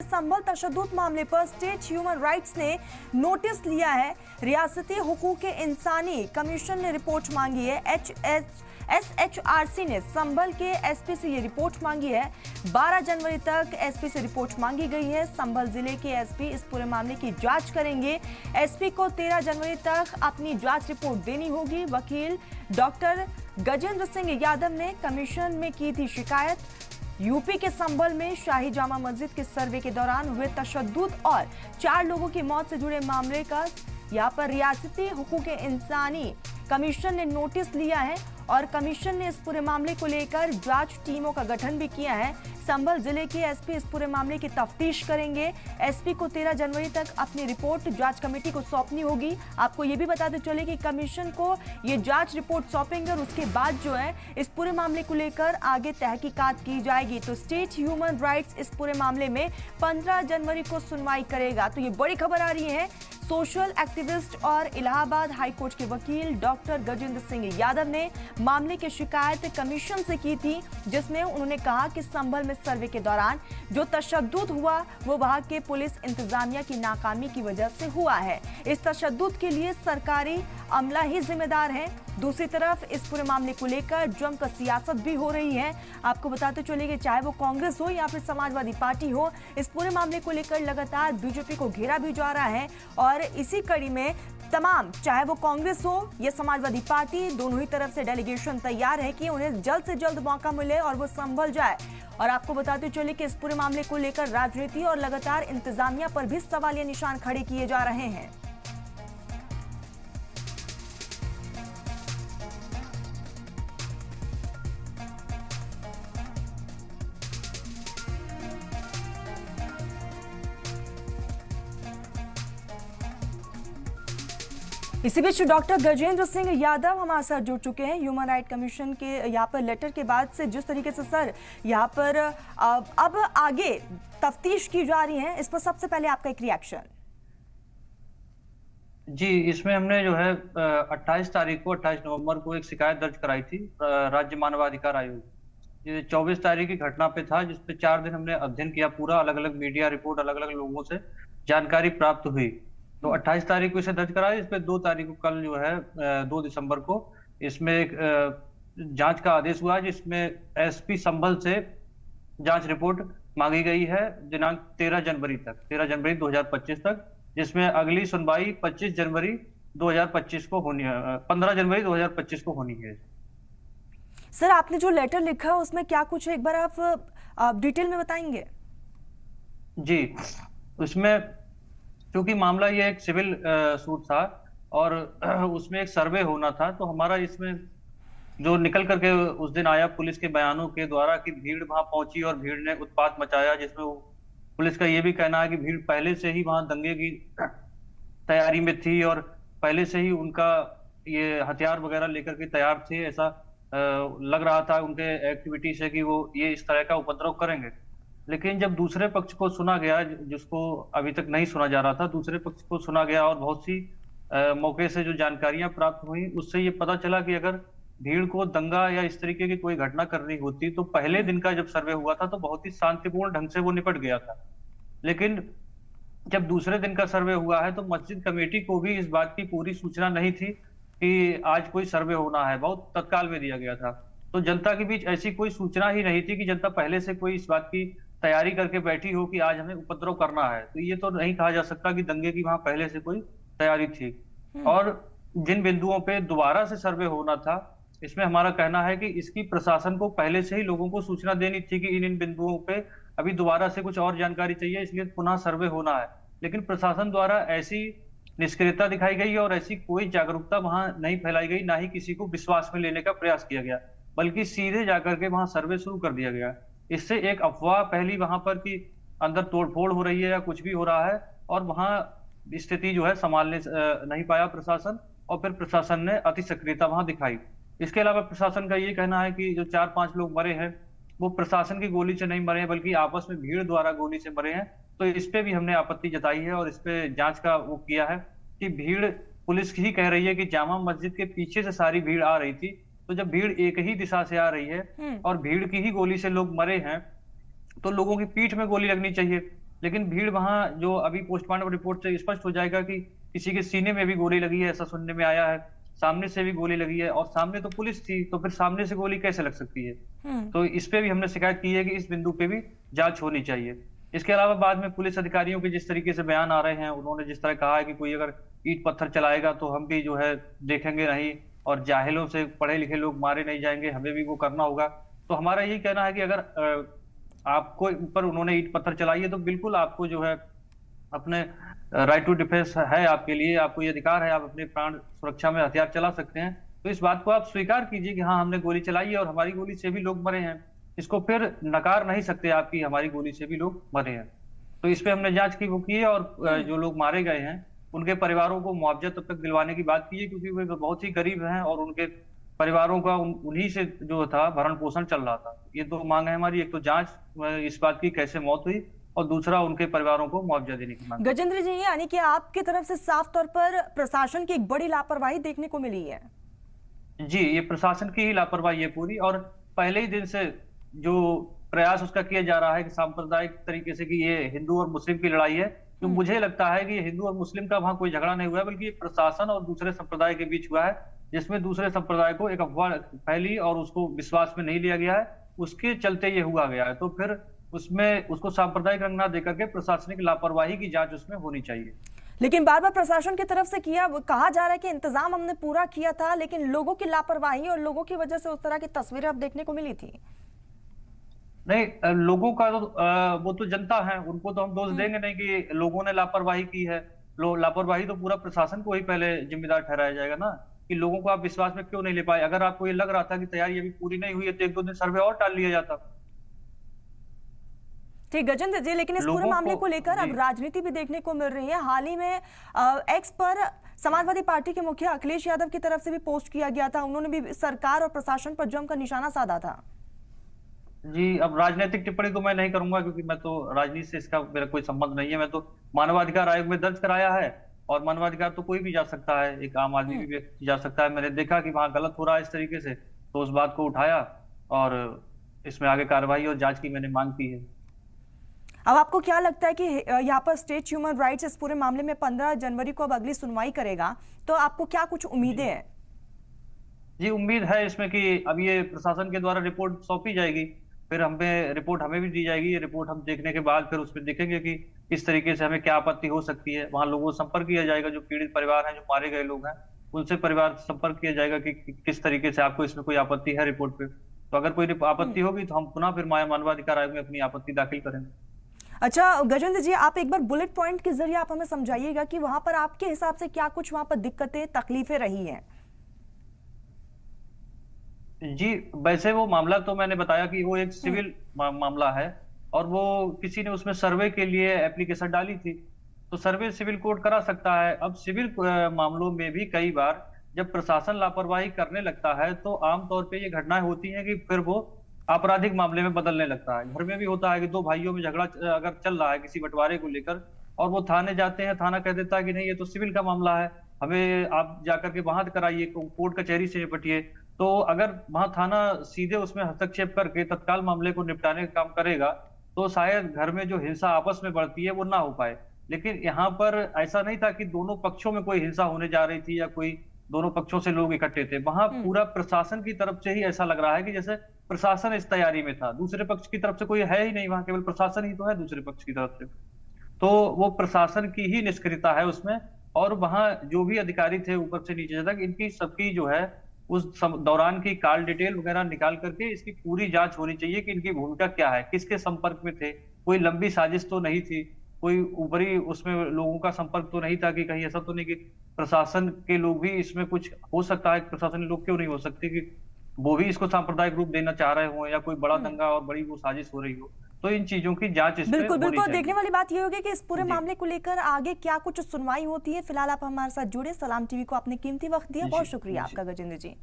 संभल तशद्दुद मामले पर state human rights ने नोटिस लिया है। रियासती हुकूक इंसानी कमीशन ने रिपोर्ट मांगी है। SHRC ने संभल के एसपी से ये रिपोर्ट मांगी है। 12 जनवरी तक एसपी से रिपोर्ट मांगी गई है। संभल जिले के एसपी इस पूरे मामले की जांच करेंगे। एसपी को 13 जनवरी तक अपनी जांच रिपोर्ट देनी होगी। वकील डॉक्टर गजेंद्र सिंह यादव ने कमीशन में की थी शिकायत। यूपी के संभल में शाही जामा मस्जिद के सर्वे के दौरान हुए तशद्दुद और 4 लोगों की मौत से जुड़े मामले का यहाँ पर रियासती हुकूक इंसानी कमीशन ने नोटिस लिया है और कमीशन ने इस पूरे मामले को लेकर जांच टीमों का गठन भी किया है। संभल जिले के एसपी इस पूरे मामले की तफ्तीश करेंगे। एसपी को 13 जनवरी तक अपनी रिपोर्ट जांच कमेटी को सौंपनी होगी। आपको ये भी बताते चले कि कमीशन को ये जांच रिपोर्ट सौंपेंगे और उसके बाद जो है इस पूरे मामले को लेकर आगे तहकीकात की जाएगी। तो स्टेट ह्यूमन राइट्स इस पूरे मामले में 15 जनवरी को सुनवाई करेगा। तो ये बड़ी खबर आ रही है। सोशल एक्टिविस्ट और इलाहाबाद हाईकोर्ट के वकील डॉक्टर गजेंद्र सिंह यादव ने मामले की शिकायत कमीशन से की थी, जिसमें उन्होंने कहा कि संभल में सर्वे के दौरान जो तशद्दुद हुआ वो वहां के पुलिस इंतजामिया की नाकामी की वजह से हुआ है। इस तशद्दुद के लिए सरकारी अमला ही जिम्मेदार है। दूसरी तरफ इस पूरे मामले को लेकर जमकर सियासत भी हो रही है। आपको बताते चले कि चाहे वो कांग्रेस हो या फिर समाजवादी पार्टी हो, इस पूरे मामले को लेकर लगातार बीजेपी को घेरा भी जा रहा है। और इसी कड़ी में तमाम, चाहे वो कांग्रेस हो या समाजवादी पार्टी, दोनों ही तरफ से डेलीगेशन तैयार है कि उन्हें जल्द से जल्द मौका मिले और वो संभल जाए। और आपको बताते चले कि इस पूरे मामले को लेकर राजनीति और लगातार इंतजामिया पर भी सवालिया निशान खड़े किए जा रहे हैं। इसी बीच डॉक्टर गजेंद्र सिंह यादव हमारे साथ जुड़ चुके हैं। ह्यूमन राइट कमीशन के यहाँ पर लेटर के बाद से जिस तरीके से सर यहाँ पर अब आगे तफ्तीश की जा रही है, इस पर सबसे पहले आपका एक रिएक्शन। जी, इसमें हमने जो है 28 तारीख को 28 नवंबर को एक शिकायत दर्ज कराई थी राज्य मानवाधिकार आयोग। ये 24 तारीख की घटना पे था, जिसपे 4 दिन हमने अध्ययन किया पूरा, अलग अलग मीडिया रिपोर्ट, अलग अलग लोगों से जानकारी प्राप्त हुई। तो 28 तारीख को इसे दर्ज कराया। इस पे 2 तारीख को कल जो है 2 दिसंबर को इसमें एक जांच का आदेश हुआ, जिसमें एसपी संभल से जांच रिपोर्ट मांगी गई है दिनांक 13 जनवरी 2025 तक, जिसमें अगली सुनवाई 25 जनवरी 2025 को होनी है, 15 जनवरी 2025 को होनी है। सर, आपने जो लेटर लिखा है उसमें क्या कुछ है, एक बार आप डिटेल में बताएंगे? जी, उसमें क्योंकि मामला ये एक सिविल सूट था और उसमें एक सर्वे होना था, तो हमारा इसमें जो निकल करके उस दिन आया पुलिस के बयानों के द्वारा कि भीड़ वहां पहुंची और भीड़ ने उत्पात मचाया, जिसमें पुलिस का ये भी कहना है कि भीड़ पहले से ही वहां दंगे की तैयारी में थी और पहले से ही उनका ये हथियार वगैरह लेकर के तैयार थे। ऐसा लग रहा था उनके एक्टिविटी से कि वो ये इस तरह का उपद्रव करेंगे। लेकिन जब दूसरे पक्ष को सुना गया, जिसको अभी तक नहीं सुना जा रहा था, दूसरे पक्ष को सुना गया और बहुत सी मौके से जो जानकारियां प्राप्त हुई, उससे ये पता चला कि अगर भीड़ को दंगा या इस तरीके की कोई घटना करनी होती तो पहले दिन का जब सर्वे हुआ था तो बहुत ही शांतिपूर्ण ढंग से वो निपट गया था। लेकिन जब दूसरे दिन का सर्वे हुआ है तो मस्जिद कमेटी को भी इस बात की पूरी सूचना नहीं थी कि आज कोई सर्वे होना है, बहुत तत्काल में दिया गया था। तो जनता के बीच ऐसी कोई सूचना ही नहीं थी कि जनता पहले से कोई इस बात की तैयारी करके बैठी हो कि आज हमें उपद्रव करना है। तो ये तो नहीं कहा जा सकता कि दंगे की वहां पहले से कोई तैयारी थी। और जिन बिंदुओं पे दोबारा से सर्वे होना था, इसमें हमारा कहना है कि इसकी प्रशासन को पहले से ही लोगों को सूचना देनी थी कि इन बिंदुओं पे अभी दोबारा से कुछ और जानकारी चाहिए, इसलिए पुनः सर्वे होना है। लेकिन प्रशासन द्वारा ऐसी निष्क्रियता दिखाई गई और ऐसी कोई जागरूकता वहां नहीं फैलाई गई, ना ही किसी को विश्वास में लेने का प्रयास किया गया, बल्कि सीधे जाकर के वहां सर्वे शुरू कर दिया गया। इससे एक अफवाह फैली वहां पर कि अंदर तोड़फोड़ हो रही है या कुछ भी हो रहा है, और वहां स्थिति जो है संभालने नहीं पाया प्रशासन, और फिर प्रशासन ने अति सक्रियता वहां दिखाई। इसके अलावा प्रशासन का ये कहना है कि जो 4-5 लोग मरे हैं वो प्रशासन की गोली से नहीं मरे हैं, बल्कि आपस में भीड़ द्वारा गोली से मरे हैं। तो इस पे भी हमने आपत्ति जताई है और इस पे जांच का वो किया है कि भीड़, पुलिस ही कह रही है कि जामा मस्जिद के पीछे से सारी भीड़ आ रही थी। तो जब भीड़ एक ही दिशा से आ रही है और भीड़ की ही गोली से लोग मरे हैं, तो लोगों की पीठ में गोली लगनी चाहिए। लेकिन भीड़ वहां जो अभी पोस्टमार्टम रिपोर्ट से स्पष्ट हो जाएगा कि किसी के सीने में भी गोली लगी है, ऐसा सुनने में आया है। सामने से भी गोली लगी है और सामने तो पुलिस थी, तो फिर सामने से गोली कैसे लग सकती है? तो इस पे भी हमने शिकायत की है कि इस बिंदु पे भी जांच होनी चाहिए। इसके अलावा बाद में पुलिस अधिकारियों के जिस तरीके से बयान आ रहे हैं, उन्होंने जिस तरह कहा है कि कोई अगर ईंट पत्थर चलाएगा तो हम भी जो है देखेंगे नहीं, और जाहिलों से पढ़े लिखे लोग मारे नहीं जाएंगे, हमें भी वो करना होगा। तो हमारा यही कहना है कि अगर आपको ऊपर उन्होंने ईंट पत्थर चलाई है तो बिल्कुल आपको जो है अपने राइट टू डिफेंस है आपके लिए, आपको ये अधिकार है, आप अपने प्राण सुरक्षा में हथियार चला सकते हैं। तो इस बात को आप स्वीकार कीजिए कि हाँ, हमने गोली चलाई है और हमारी गोली से भी लोग मरे हैं। इसको फिर नकार नहीं सकते आपकी हमारी गोली से भी लोग मरे हैं। तो इस पे हमने जांच की वो की है, और जो लोग मारे गए हैं उनके परिवारों को मुआवजा तब तक दिलवाने की बात की है, क्योंकि वे बहुत ही गरीब हैं और उनके परिवारों का उन्हीं से जो था भरण पोषण चल रहा था। ये दो मांग है हमारी, एक तो जांच इस बात की कैसे मौत हुई, और दूसरा उनके परिवारों को मुआवजा देने की मांग। गजेंद्र जी, यानी कि आपकी तरफ से साफ तौर पर प्रशासन की एक बड़ी लापरवाही देखने को मिली है। जी, ये प्रशासन की ही लापरवाही है पूरी, और पहले ही दिन से जो प्रयास उसका किया जा रहा है कि सांप्रदायिक तरीके से कि ये हिंदू और मुस्लिम की लड़ाई है, तो मुझे लगता है कि हिंदू और मुस्लिम का वहां कोई झगड़ा नहीं हुआ है, बल्कि ये प्रशासन और दूसरे संप्रदाय के बीच हुआ है, जिसमें दूसरे संप्रदाय को एक अफवाह फैली और उसको विश्वास में नहीं लिया गया है, उसके चलते ये हुआ गया है। तो फिर उसमें उसको सांप्रदायिक रंग ना देकर के प्रशासनिक लापरवाही की जांच उसमें होनी चाहिए। लेकिन बार बार प्रशासन की तरफ से कहा जा रहा है कि इंतजाम हमने पूरा किया था, लेकिन लोगों की लापरवाही और लोगों की वजह से उस तरह की तस्वीरें अब देखने को मिली थी। नहीं, लोगों का तो वो तो जनता है, उनको तो हम दोष देंगे नहीं कि लोगों ने लापरवाही की है। लापरवाही तो पूरा प्रशासन को ही पहले जिम्मेदार ठहराया जाएगा ना, कि लोगों को आप विश्वास में क्यों नहीं ले पाए। अगर आपको ये लग रहा था कि तैयारी अभी पूरी नहीं हुई है तो 1-2 दिन सर्वे और टाल लिया जाता। ठीक गजेंद्र जी, लेकिन इस पूरे मामले को लेकर अब राजनीति भी देखने को मिल रही है। हाल ही में एक्स पर समाजवादी पार्टी के मुखिया अखिलेश यादव की तरफ से भी पोस्ट किया गया था, उन्होंने भी सरकार और प्रशासन पर जमकर निशाना साधा था। जी, अब राजनीतिक टिप्पणी तो मैं नहीं करूंगा, क्योंकि मैं तो राजनीति से इसका मेरा कोई संबंध नहीं है। मैं तो मानवाधिकार आयोग में दर्ज कराया है, और मानवाधिकार तो कोई भी जा सकता है, एक आम आदमी भी जा सकता है। मैंने देखा कि वहां गलत हो रहा है इस तरीके से, तो उस बात को उठाया और इसमें आगे कार्रवाई और जांच की मैंने मांग की है। अब आपको क्या लगता है कि यहाँ पर स्टेट ह्यूमन राइट्स इस पूरे मामले में 15 जनवरी को अब अगली सुनवाई करेगा, तो आपको क्या कुछ उम्मीदें हैं? जी, उम्मीद है इसमें कि अब ये प्रशासन के द्वारा रिपोर्ट सौंपी जाएगी, फिर रिपोर्ट हमें भी दी जाएगी। ये रिपोर्ट हम देखने के बाद फिर उसमें देखेंगे कि किस तरीके से हमें क्या आपत्ति हो सकती है। वहां लोगों से संपर्क किया जाएगा, जो पीड़ित परिवार हैं, जो मारे गए लोग हैं, उनसे परिवार से संपर्क किया जाएगा कि किस तरीके से आपको इसमें कोई आपत्ति है रिपोर्ट पे। तो अगर कोई आपत्ति होगी तो हम पुनः फिर मानवाधिकार आयोग में अपनी आपत्ति दाखिल करेंगे। अच्छा गजेंद्र जी, आप एक बार बुलेट पॉइंट के जरिए आप हमें समझाइएगा कि वहां पर आपके हिसाब से क्या कुछ वहां पर दिक्कतें तकलीफें रही हैं। जी, वैसे वो मामला तो मैंने बताया कि वो एक सिविल मामला है, और वो किसी ने उसमें सर्वे के लिए एप्लीकेशन डाली थी, तो सर्वे सिविल कोर्ट करा सकता है। अब सिविल मामलों में भी कई बार जब प्रशासन लापरवाही करने लगता है तो आमतौर पे ये घटनाएं होती हैं कि फिर वो आपराधिक मामले में बदलने लगता है। घर में भी होता है कि दो भाइयों में झगड़ा अगर चल रहा है किसी बंटवारे को लेकर, और वो थाने जाते हैं, थाना कह देता है कि नहीं ये तो सिविल का मामला है, हमें आप जाकर के वहां कराइए, कोर्ट कचहरी से निपटिए। तो अगर वहां थाना सीधे उसमें हस्तक्षेप करके तत्काल मामले को निपटाने का काम करेगा तो शायद घर में जो हिंसा आपस में बढ़ती है वो ना हो पाए। लेकिन यहाँ पर ऐसा नहीं था कि दोनों पक्षों में कोई हिंसा होने जा रही थी या कोई दोनों पक्षों से लोग इकट्ठे थे। वहां पूरा प्रशासन की तरफ से ही ऐसा लग रहा है कि जैसे प्रशासन इस तैयारी में था, दूसरे पक्ष की तरफ से कोई है ही नहीं, वहां केवल प्रशासन ही तो है दूसरे पक्ष की तरफ से। तो वो प्रशासन की ही निष्क्रियता है उसमें, और वहां जो भी अधिकारी थे ऊपर से नीचे तक, इनकी सबकी जो है उस दौरान की कॉल डिटेल वगैरह निकाल करके इसकी पूरी जांच होनी चाहिए कि इनकी भूमिका क्या है, किसके संपर्क में थे, कोई लंबी साजिश तो नहीं थी, कोई ऊपरी उसमें लोगों का संपर्क तो नहीं था कि कहीं ऐसा तो नहीं कि प्रशासन के लोग भी इसमें कुछ हो सकता है, प्रशासनिक लोग क्यों नहीं हो सकते कि वो भी इसको सांप्रदायिक रूप देना चाह रहे हो, या कोई बड़ा दंगा और बड़ी वो साजिश हो रही हो। तो इन चीजों की जांच इस बिल्कुल बिल्कुल देखने वाली बात ये होगी कि इस पूरे मामले को लेकर आगे क्या कुछ सुनवाई होती है। फिलहाल आप हमारे साथ जुड़े, सलाम टीवी को आपने कीमती वक्त दिया, बहुत शुक्रिया आपका गजेंद्र जी।